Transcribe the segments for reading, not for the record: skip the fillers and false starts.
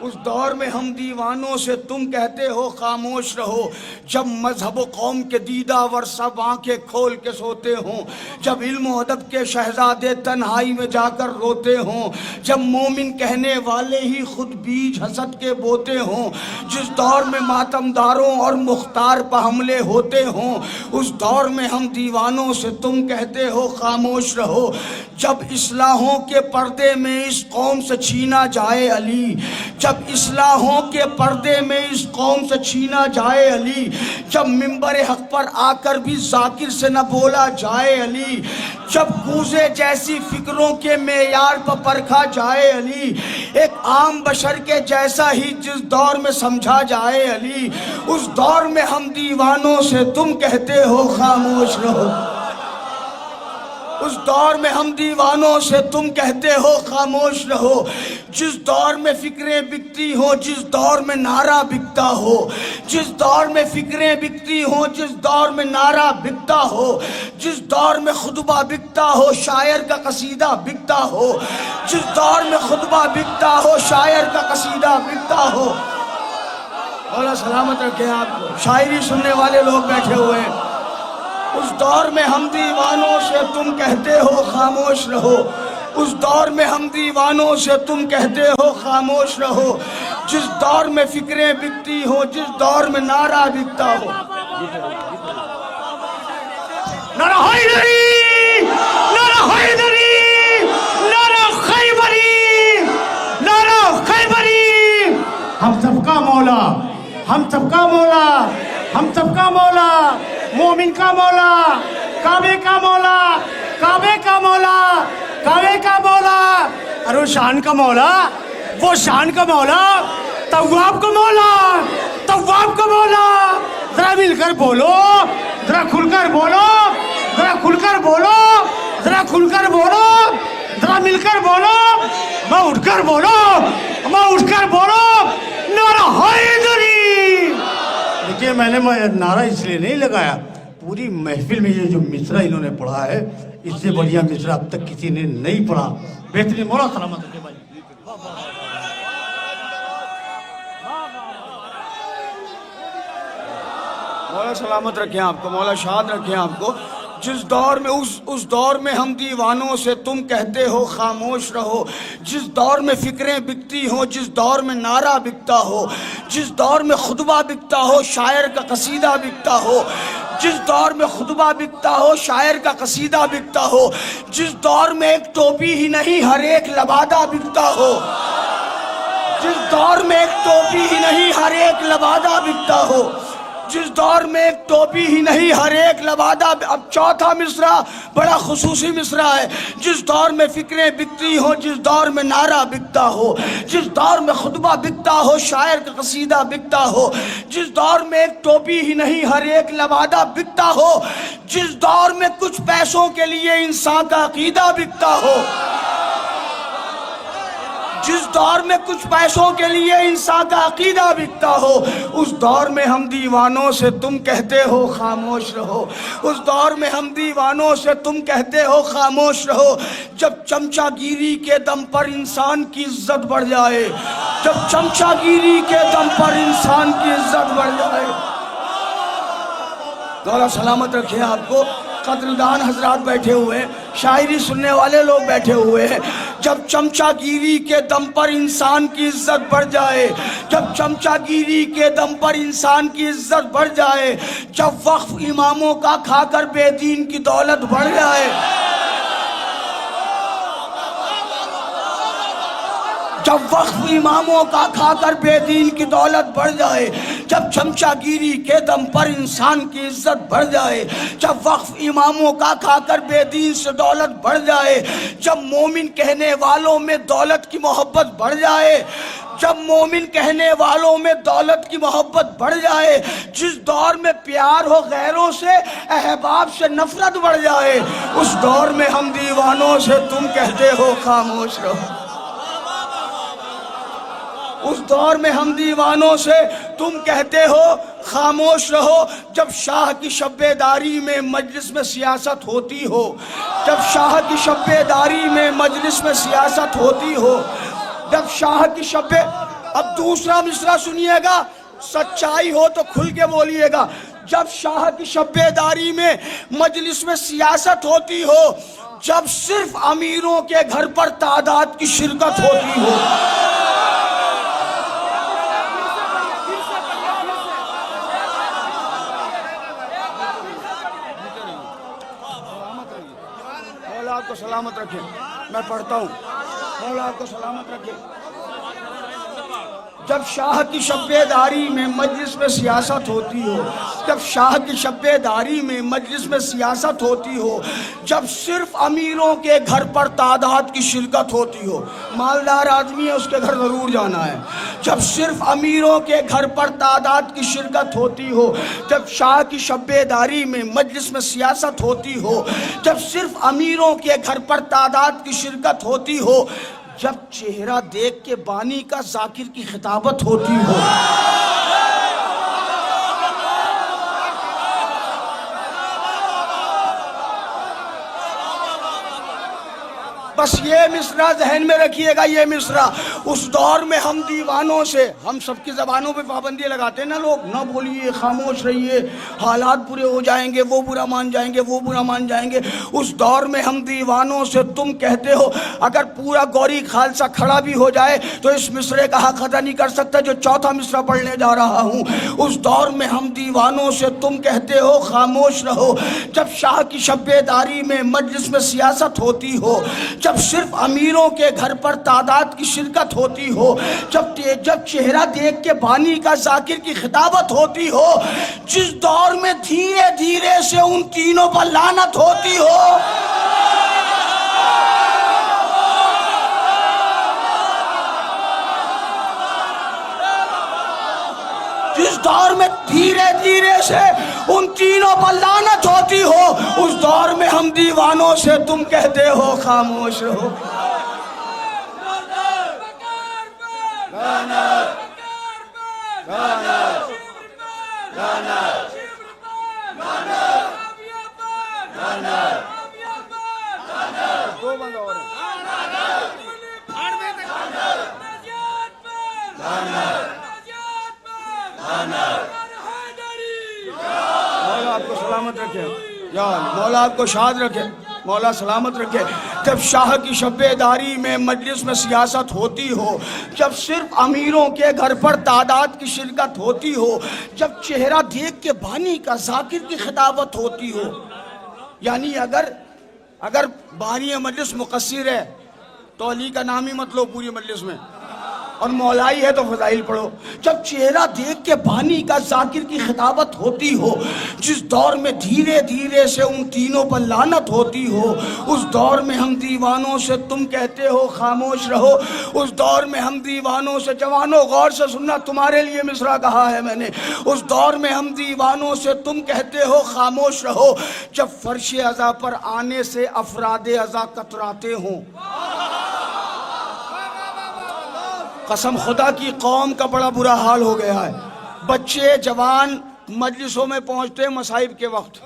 اس دور میں ہم دیوانوں سے تم کہتے ہو خاموش رہو، جب مذہب و قوم کے دیدہ ور سب آنکھیں کھول کے سوتے ہوں، جب علم و ادب کے شہزادے تنہائی میں جا کر روتے ہوں، جب مومن کہنے والے ہی خود بیج حسد کے بوتے ہوں، جس دور میں ماتمداروں اور مختار پہ حملے ہوتے ہوں، اس دور میں ہم دیوانوں سے تم کہتے ہو خاموش رہو، جب اصلاحوں کے پردے میں اس قوم سے چھینا جائے علی، جب اصلاحوں کے پردے میں اس قوم سے چھینا جائے علی، جب منبر حق پر آ کر بھی ذاکر سے نہ بولا جائے علی، جب کوزے جیسی فکروں کے معیار پر پرکھا جائے علی، ایک عام بشر کے جیسا ہی جس دور میں سمجھا جائے علی، اس دور میں ہم دیوانوں سے تم کہتے ہو خاموش رہو، اس دور میں ہم دیوانوں سے تم کہتے ہو خاموش رہو، جس دور میں فکریں بکتی ہوں، جس دور میں نعرہ بکتا ہو، جس دور میں فکریں بکتی ہوں، جس دور میں نعرہ بکتا ہو، جس دور میں خطبہ بکتا ہو، شاعر کا قصیدہ بکتا ہو، جس دور میں خطبہ بکتا ہو، شاعر کا قصیدہ بکتا ہو، مولا سلامت رکھے آپ کو، شاعری سننے والے لوگ بیٹھے ہوئے ہیں، اس دور میں ہم دیوانوں سے تم کہتے ہو خاموش رہو، اس دور میں ہم دیوانوں سے تم کہتے ہو خاموش رہو، جس دور میں فکریں بکتی ہو، جس دور میں نعرہ بکتا ہو، نعرہ حیدری، نعرہ حیدری، نعرہ خیبری، نعرہ خیبری، ہم سب کا مولا، ہم سب کا مولا، ہم سب کا مولا، مومن کا مولا، کعبے کا مولا، کعبے کا مولا، کعبے کا مولا، اور وہ شان کا مولا، وہ شان کا مولا، تواب کا مولا، تواب کا مولا، ذرا مل کر بولو، ذرا کھل کر بولو، ذرا کھل کر بولو، ذرا کھل کر بولو، ذرا مل کر بولو، میں اٹھ کر بولو، میں اٹھ کر بولو، نعرہ حیدری۔ دیکھیے میں نے نعرہ اس لیے نہیں لگایا، پوری محفل میں یہ جو مصرع انہوں نے پڑھا ہے اس سے بڑھیا مصرع اب تک کسی نے نہیں پڑھا، بہترین، مولا سلامت رکھے بھائی۔ مولا سلامت رکھیں آپ کو، مولا شاد رکھیں آپ کو، جس دور میں اس دور میں ہم دیوانوں سے تم کہتے ہو خاموش رہو، جس دور میں فکریں بکتی ہوں، جس دور میں نعرہ بکتا ہو، جس دور میں خطبہ بکتا ہو، شاعر کا قصیدہ بکتا ہو، جس دور میں خطبہ بکتا ہو، شاعر کا قصیدہ بکتا ہو، جس دور میں ایک ٹوپی ہی نہیں ہر ایک لبادہ بکتا ہو، جس دور میں ایک ٹوپی ہی نہیں ہر ایک لبادہ بکتا ہو، جس دور میں ایک ٹوپی ہی نہیں ہر ایک لبادہ۔ اب چوتھا مصرع بڑا خصوصی مصرع ہے، جس دور میں فکریں بکتی ہوں، جس دور میں نعرہ بکتا ہو، جس دور میں خطبہ بکتا ہو، شاعر کا قصیدہ بکتا ہو، جس دور میں ایک ٹوپی ہی نہیں ہر ایک لبادہ بکتا ہو، جس دور میں کچھ پیسوں کے لیے انسان کا عقیدہ بکتا ہو، جس دور میں کچھ پیسوں کے لیے انسان کا عقیدہ بکتا ہو، اس دور میں ہم دیوانوں سے تم کہتے ہو خاموش رہو، اس دور میں ہم دیوانوں سے تم کہتے ہو خاموش رہو، جب چمچہ گیری کے دم پر انسان کی عزت بڑھ جائے، جب چمچہ گیری کے دم پر انسان کی عزت بڑھ جائے، مولا سلامت رکھے آپ کو، قدردان حضرات بیٹھے ہوئے ہیں، شاعری سننے والے لوگ بیٹھے ہوئے ہیں، جب چمچہ گیری کے دم پر انسان کی عزت بڑھ جائے، جب چمچہ گیری کے دم پر انسان کی عزت بڑھ جائے، جب وقف اماموں کا کھا کر بے دین کی دولت بڑھ جائے، جب وقف اماموں کا کھا کر بے دین کی دولت بڑھ جائے، جب چمچہ گیری کے دم پر انسان کی عزت بڑھ جائے، جب وقف اماموں کا کھا کر بے دین سے دولت بڑھ جائے، جب مومن کہنے والوں میں دولت کی محبت بڑھ جائے، جب مومن کہنے والوں میں دولت کی محبت بڑھ جائے، جس دور میں پیار ہو غیروں سے، احباب سے نفرت بڑھ جائے، اس دور میں ہم دیوانوں سے تم کہتے ہو خاموش رہو، اس دور میں ہم دیوانوں سے تم کہتے ہو خاموش رہو، جب شاہ کی شب داری میں مجلس میں سیاست ہوتی ہو، جب شاہ کی شب داری میں مجلس میں سیاست ہوتی ہو، جب شاہ کی شب اب دوسرا مصرع سنیے گا، سچائی ہو تو کھل کے بولیے گا۔ جب شاہ کی شب بیداری میں مجلس میں سیاست ہوتی ہو، جب صرف امیروں کے گھر پر تعداد کی شرکت ہوتی ہو۔ مولا آپ کو سلامت رکھے، میں پڑھتا ہوں، مولا آپ کو سلامت رکھے۔ جب شاہ کی شب بیداری میں مجلس میں سیاست ہوتی ہو، جب شاہ کی شب بیداری میں مجلس میں سیاست ہوتی ہو، جب صرف امیروں کے گھر پر تعداد کی شرکت ہوتی ہو، مالدار آدمی ہے اس کے گھر ضرور جانا ہے، جب صرف امیروں کے گھر پر تعداد کی شرکت ہوتی ہو، جب شاہ کی شب بیداری میں مجلس میں سیاست ہوتی ہو، جب صرف امیروں کے گھر پر تعداد کی شرکت ہوتی ہو، جب چہرہ دیکھ کے بانی کا ذاکر کی خطابت ہوتی ہو، بس یہ مصرع ذہن میں رکھیے گا، یہ مصرع اس دور میں ہم دیوانوں سے، ہم سب کی زبانوں پہ پابندی لگاتے ہیں نا لوگ، نہ بولیے، خاموش رہیے، حالات برے ہو جائیں گے، وہ برا مان جائیں گے، وہ برا مان جائیں گے۔ اس دور میں ہم دیوانوں سے تم کہتے ہو، اگر پورا گوری خالصہ کھڑا بھی ہو جائے تو اس مصرع کا حق ادا نہیں کر سکتا جو چوتھا مصرع پڑھنے جا رہا ہوں۔ اس دور میں ہم دیوانوں سے تم کہتے ہو خاموش رہو، جب شاہ کی شب بیداری میں مجلس میں سیاست ہوتی ہو، جب صرف امیروں کے گھر پر تعداد کی شرکت ہوتی ہو، جب چہرہ دیکھ کے بانی کا ذاکر کی خطابت ہوتی ہو، جس دور میں دھیرے دھیرے سے ان تینوں پر لعنت ہوتی ہو، جس دور میں دھیرے دھیرے سے ان تینوں پر لعنت ہوتی ہو، اس دور میں ہم دیوانوں سے تم کہتے ہو خاموش رہو۔ مولا آپ کو سلامت رکھے، یا مولا آپ کو شاد رکھے، مولا سلامت رکھے۔ جب شاہ کی شب بیداری میں مجلس میں سیاست ہوتی ہو، جب صرف امیروں کے گھر پر تعداد کی شرکت ہوتی ہو، جب چہرہ دیکھ کے بانی کا ذاکر کی خطابت ہوتی ہو، یعنی اگر بانی مجلس مقصر ہے تو علی کا نام ہی مت لو پوری مجلس میں، اور مولائی ہے تو فضائل پڑھو۔ جب چہرہ دیکھ کے بانی کا ذاکر کی خطابت ہوتی ہو، جس دور میں دھیرے دھیرے سے ان تینوں پر لعنت ہوتی ہو، اس دور میں ہم دیوانوں سے تم کہتے ہو خاموش رہو۔ اس دور میں ہم دیوانوں سے، جوانوں غور سے سننا، تمہارے لیے مصرع کہا ہے میں نے، اس دور میں ہم دیوانوں سے تم کہتے ہو خاموش رہو، جب فرش عزا پر آنے سے افراد عزا کتراتے ہوں۔ قسم خدا کی قوم کا بڑا برا حال ہو گیا ہے، بچے جوان مجلسوں میں پہنچتے ہیں مصائب کے وقت،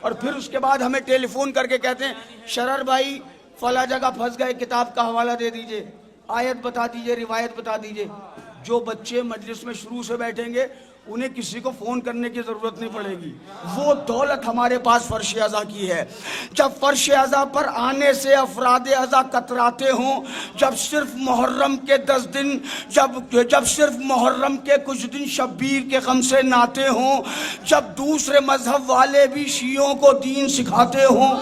اور پھر اس کے بعد ہمیں ٹیلی فون کر کے کہتے ہیں شرر بھائی فلاں جگہ پھنس گئے، کتاب کا حوالہ دے دیجئے، آیت بتا دیجئے، روایت بتا دیجئے۔ جو بچے مجلس میں شروع سے بیٹھیں گے انہیں کسی کو فون کرنے کی ضرورت نہیں پڑے گی، وہ دولت ہمارے پاس فرش عزا کی ہے۔ جب فرش عزا پر آنے سے افراد عزا کتراتے ہوں، جب صرف محرم کے 10 دن، جب صرف محرم کے کچھ دن شبیر کے غم سے ناتے ہوں، جب دوسرے مذہب والے بھی شیعوں کو دین سکھاتے ہوں،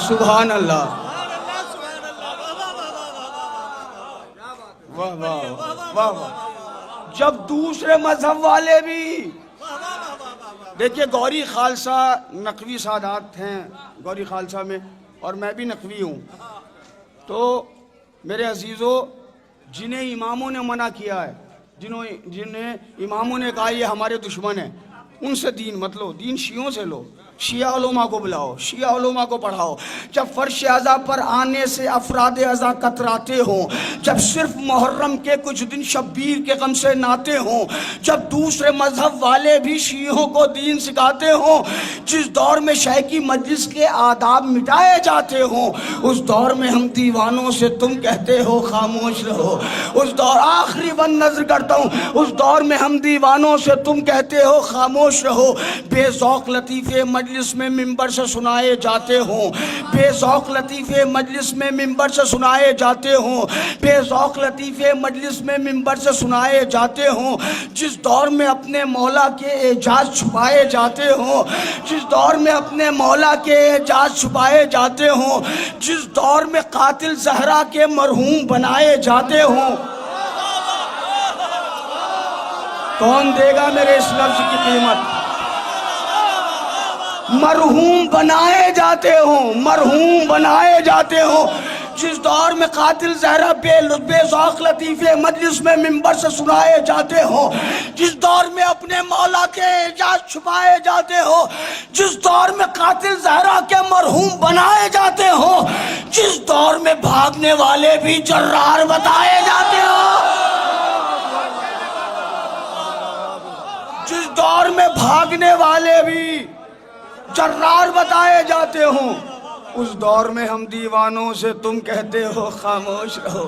سبحان اللہ، واہ واہ واہ واہ، جب دوسرے مذہب والے بھی، دیکھیں گوری خالصہ نقوی سادات ہیں گوری خالصہ میں، اور میں بھی نقوی ہوں، تو میرے عزیزو، جنہیں اماموں نے منع کیا ہے، جنہیں اماموں نے کہا یہ ہمارے دشمن ہیں، ان سے دین مت لو، دین شیعوں سے لو۔ شیعہ علماء کو بلاؤ، شیعہ علماء کو پڑھاؤ۔ جب فرش ازا پر آنے سے افراد ازا کتراتے ہوں، جب صرف محرم کے کچھ دن شبیر کے غم سے ناتے ہوں، جب دوسرے مذہب والے بھی شیعوں کو دین سکھاتے ہوں، جس دور میں شیخ کی مجلس کے آداب مٹائے جاتے ہوں، اس دور میں ہم دیوانوں سے تم کہتے ہو خاموش رہو۔ اس دور، آخری بند نظر کرتا ہوں، اس دور میں ہم دیوانوں سے تم کہتے ہو خاموش رہو۔ بے ذوق لطیفے مجلس میں منبر سے سنائے جاتے ہوں، بے ذوق لطیفے مجلس میں منبر سے سنائے جاتے ہوں، بے ذوق لطیفے مجلس میں منبر سے سنائے جاتے ہوں، جس دور میں اپنے مولا کے اعجاز چھپائے جاتے ہوں، جس دور میں اپنے مولا کے اعجاز چھپائے جاتے ہوں، جس دور میں قاتل زہرا کے مرحوم بنائے جاتے ہوں۔ کون دے گا میرے اس لفظ کی قیمت؟ مرحوم بنائے جاتے ہوں، مرحوم بنائے جاتے ہوں، جس دور میں قاتل زہرا بے ذوق لطیفے مجلس میں منبر سے سنائے جاتے ہوں، جس دور میں اپنے مولا کے اعجاز چھپائے جاتے ہوں، جس دور میں قاتل زہرا کے مرحوم بنائے جاتے ہوں، جس دور میں بھاگنے والے بھی جرار بتائے جاتے ہوں، جس دور میں بھاگنے والے بھی جرار بتائے جاتے ہوں، اس دور میں ہم دیوانوں سے تم کہتے ہو خاموش رہو۔